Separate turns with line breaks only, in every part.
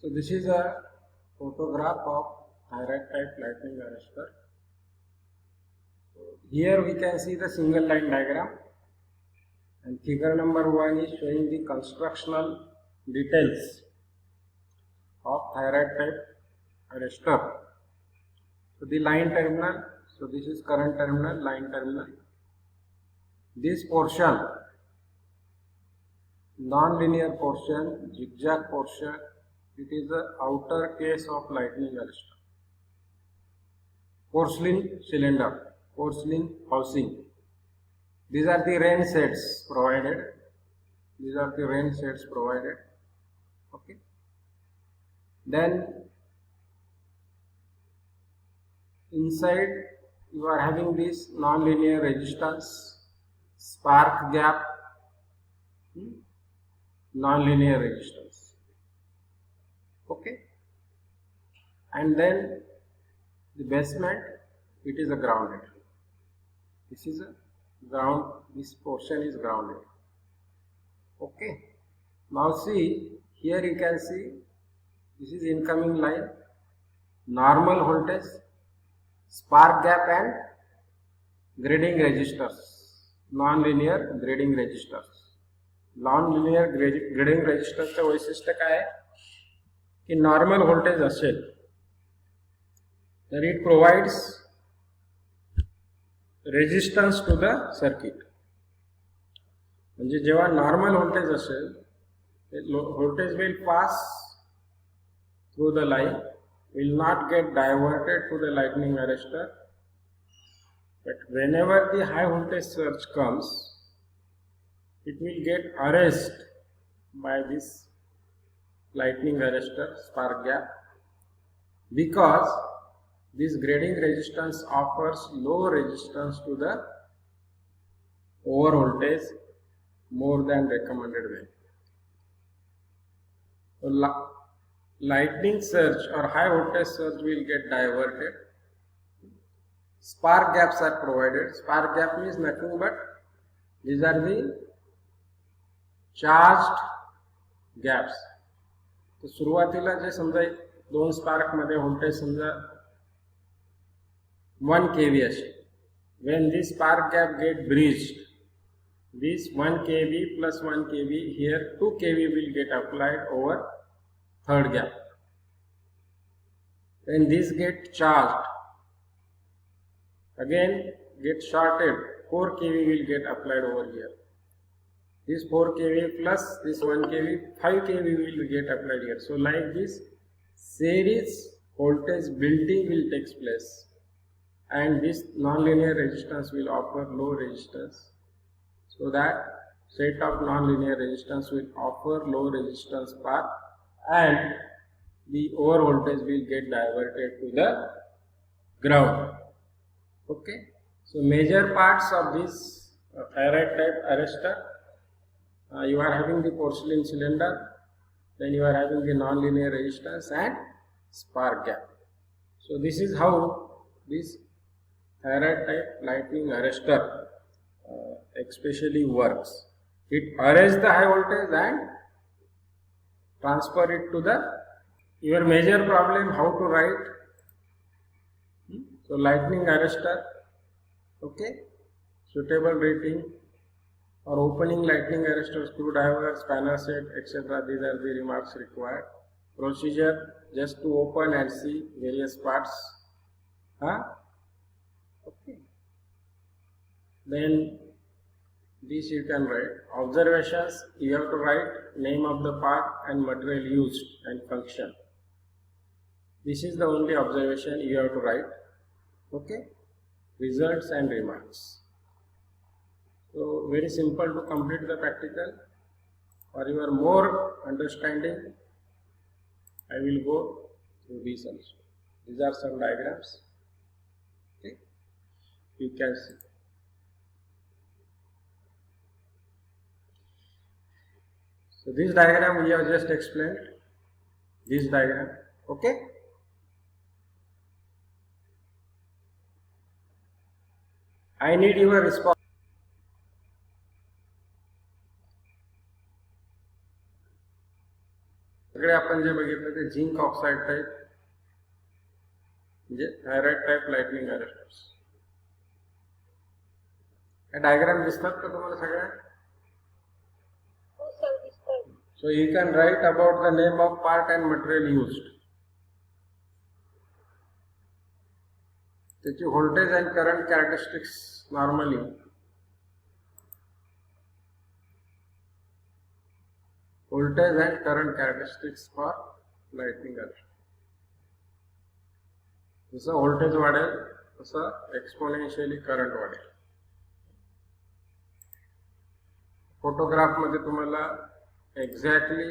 So this is a photograph of thyroid type lightning arrestor. So here we can see the single line diagram, and figure number 1 is showing the constructional details of thyroid type arrestor. So the line terminal, so this is current terminal, line terminal. This portion, non-linear portion, zigzag portion, it is the outer case of lightning arrestor. Porcelain cylinder, porcelain housing. These are the rain shades provided. These are the rain shades provided. Okay. Then inside you are having this non-linear resistance, spark gap, non-linear resistance. Okay. And then the basement, it is a grounded. This is a ground, this portion is grounded. Okay. Now see, here you can see, this is incoming line, normal voltage, spark gap and grading resistors, non-linear grading resistors. Non-linear grading resistors वैशिष्ट्य काय आहे की normal voltage असेल तर it provides resistance to the circuit. म्हणजे जेव्हा normal voltage असेल voltage will pass through the line, will not get diverted to the lightning arrestor, but whenever the high voltage surge comes, it will get arrested by this lightning arrestor spark gap, because this grading resistance offers low resistance to the over voltage more than recommended value. So, lightning surge or high voltage surge will get diverted. Spark gaps are provided. Spark gap means nothing but these are the charged gaps. तो सुरुवातीला जे समजा दोन spark मध्ये voltage समजा 1 kV असेल, when this spark gap get breached, this 1 kV plus 1 kV, here 2 kV will get applied over third gap. When this get charged, again get shorted, 4 kV will get applied over here. This 4 kV plus this 1 kV, 5 kV will get applied here. So like this series voltage building will take place, and this non-linear resistance will offer low resistance. So that set of non-linear resistance will offer low resistance path, and the over voltage will get diverted to the ground. Okay. So major parts of this thyroid type arrestor, you are having the porcelain cylinder, then you are having the non-linear resistance and spark gap. So this is how this thyroid type lightning arrestor especially works. It arrests the high voltage and transfer it to the your major problem how to write. So lightning arrestor, okay, suitable rating or opening lightning arrestor, screwdriver, spanner set, etc. These are the remarks required. Procedure, just to open and see various parts. Okay. Then this you can write. Observations, you have to write name of the part and material used and function. This is the only observation you have to write. Okay. Results and remarks. So very simple to complete the practical. For your more understanding, I will go through these also. These are some diagrams. Okay. You can see. So this diagram we have just explained. This diagram. Okay. I need your response. सगळे आपण जे बघितलं ते zinc oxide type म्हणजे thyroid type lightning arresters. Diagram दिसतात का तुम्हाला सगळ्या? So you can write about the name of part and material used. त्याची voltage and current characteristics normally voltage and current characteristics for lightning arrester. जसं voltage वाढेल तसं exponentially current वाढेल. Photograph मध्ये तुम्हाला exactly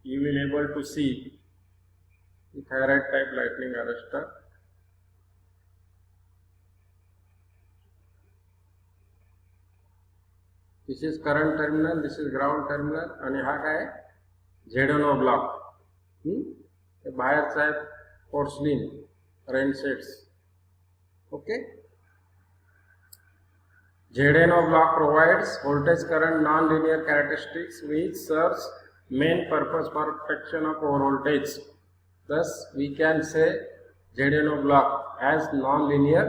you will able to see the thyroid type lightning arrestor. This is current terminal, this is ground terminal आणि हा काय झेडोनो block. हे बाहेरचा आहे porcelain rain sets. Okay. ZNO block provides voltage current non-linear characteristics which serves main purpose for protection of over voltage. Thus, we can say ZNO block has non-linear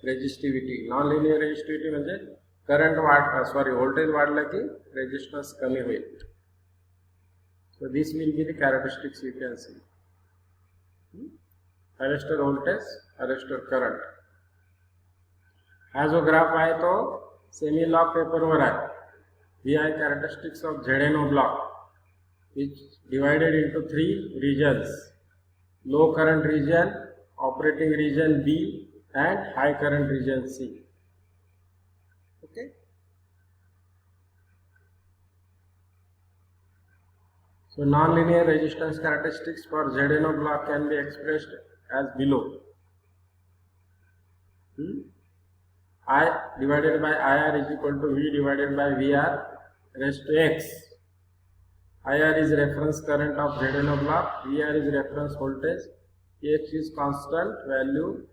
resistivity. Non-linear resistivity म्हणजे current voltage वाढला की resistance कमी होईल. So this will be the characteristics you can see. Arrestor voltage, arrestor current. हा जो graph आहे तो semi lock पेपरवर आहे. ही आहे characteristics of ZNO block which divided into 3 regions: low current region, operating region B and high current region C. Okay. So non-linear resistance characteristics for ZNO block can be expressed as below. I divided by IR is equal to V divided by VR raised to X. IR is reference current of ZNO block, VR is reference voltage, X is constant value,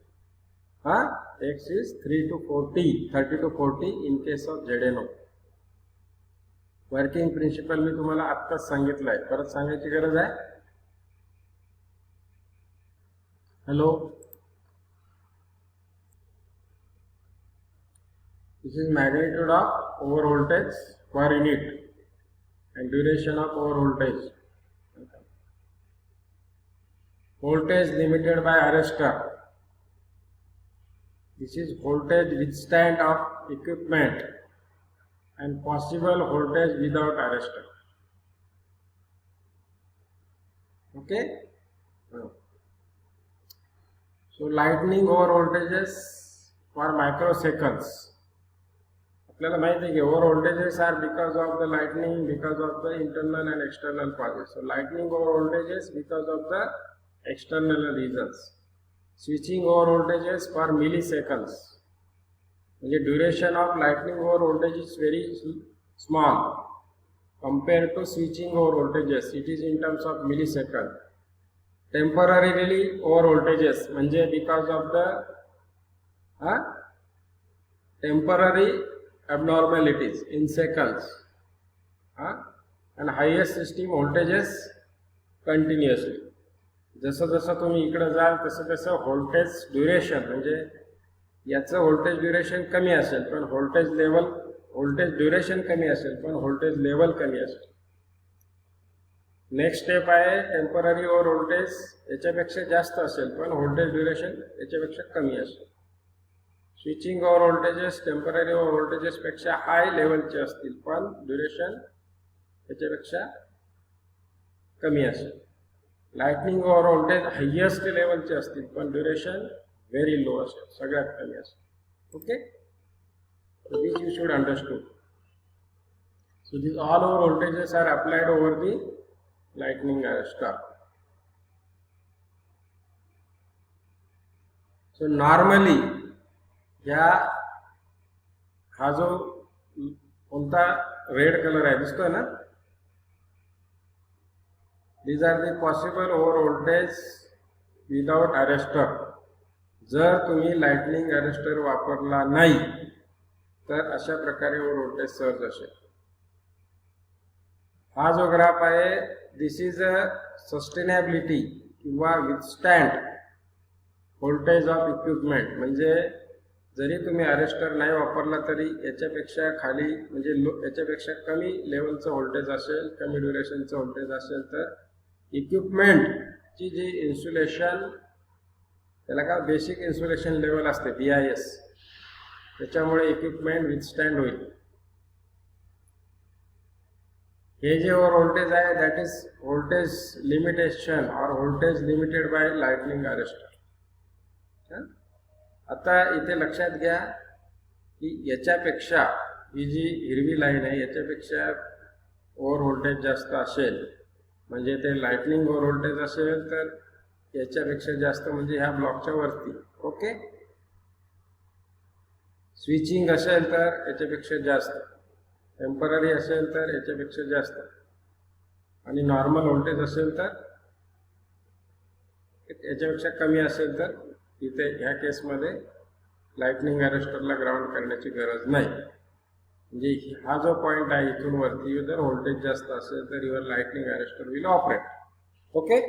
X is 30 to 40 in case of ZNO. Working principle मी तुम्हाला आत्ताच सांगितलं आहे, परत सांगायची गरज आहे? Hello. This is magnitude of over voltage per unit and duration of over voltage. Voltage limited by arrestor. This is voltage withstand of equipment and possible voltage without arrestor. Okay. So lightning over voltages for microseconds. आपल्याला माहिती आहे की over voltages are because of the lightning, because of the internal and external causes. So lightning over voltages because of the external reasons. Switching over voltages for milli seconds. म्हणजे duration of lightning over voltage is very small compare to switching over voltages. It is in terms of milli second. Temporarily over voltages म्हणजे because of the temporary abnormalities in seconds, and highest system voltages continuously. जसं जसं तुम्ही इकडे जाल तसं तसं voltage duration म्हणजे याचं व्होल्टेज ड्युरेशन कमी असेल पण व्होल्टेज ड्युरेशन कमी असेल पण व्होल्टेज लेवल कमी असेल. नेक्स्ट स्टेप आहे टेम्पररी ओव्हर व्होल्टेज याच्यापेक्षा जास्त असेल पण व्होल्टेज ड्युरेशन याच्यापेक्षा कमी असेल. Switching over voltages temporary over voltages पेक्षा हाय लेवलचे असतील पण ड्युरेशन याच्यापेक्षा कमी असेल. लाइटनिंग ओव्हर व्होल्टेज हायेस्ट लेवलचे असतील पण ड्युरेशन व्हेरी लो असेल, सगळ्यात कमी असेल. Okay. So this you should understood. So these all over voltages are applied over the lightning arrestor. So normally हा जो कोणता रेड कलर आहे दिसतोय ना, these are the possible over voltage without arrestor. जर तुम्ही लाइटनिंग अरेस्टर वापरला नाही तर अशा प्रकारे ओव्हर व्होल्टेज सर्ज असेल. हा जो ग्राफ आहे दिस इज अ सस्टेनेबिलिटी किंवा विथस्टँड व्होल्टेज ऑफ इक्विपमेंट. म्हणजे जरी तुम्ही अरेस्टर नाही वापरला तरी याच्यापेक्षा खाली म्हणजे याच्यापेक्षा कमी लेवलचं व्होल्टेज असेल, कमी ड्युरेशनचं व्होल्टेज असेल तर इक्विपमेंटची जी इन्सुलेशन, त्याला का बेसिक इन्सुलेशन लेवल असते BIS, त्याच्यामुळे इक्विपमेंट विथस्टँड होईल. हे जे ओव्हर व्होल्टेज आहे दॅट इज व्होल्टेज लिमिटेशन और voltage limited by lightning arrester. आता इथे लक्षात घ्या की याच्यापेक्षा ही जी हिरवी लाईन आहे याच्यापेक्षा ओव्हर व्होल्टेज जास्त असेल म्हणजे ते लाइटनिंग ओव्हर व्होल्टेज असेल तर याच्यापेक्षा जास्त म्हणजे ह्या ब्लॉकच्या वरती. ओके. स्विचिंग असेल तर याच्यापेक्षा जास्त, टेम्पररी असेल तर याच्यापेक्षा जास्त, आणि नॉर्मल व्होल्टेज असेल तर याच्यापेक्षा कमी असेल तर इथे ह्या केसमध्ये लाइटनिंग अरेस्टरला ग्राउंड करण्याची गरज नाही. म्हणजे हा जो पॉइंट आहे इथून वरती जर व्होल्टेज जास्त असेल तर your lightning arrester will operate. Okay.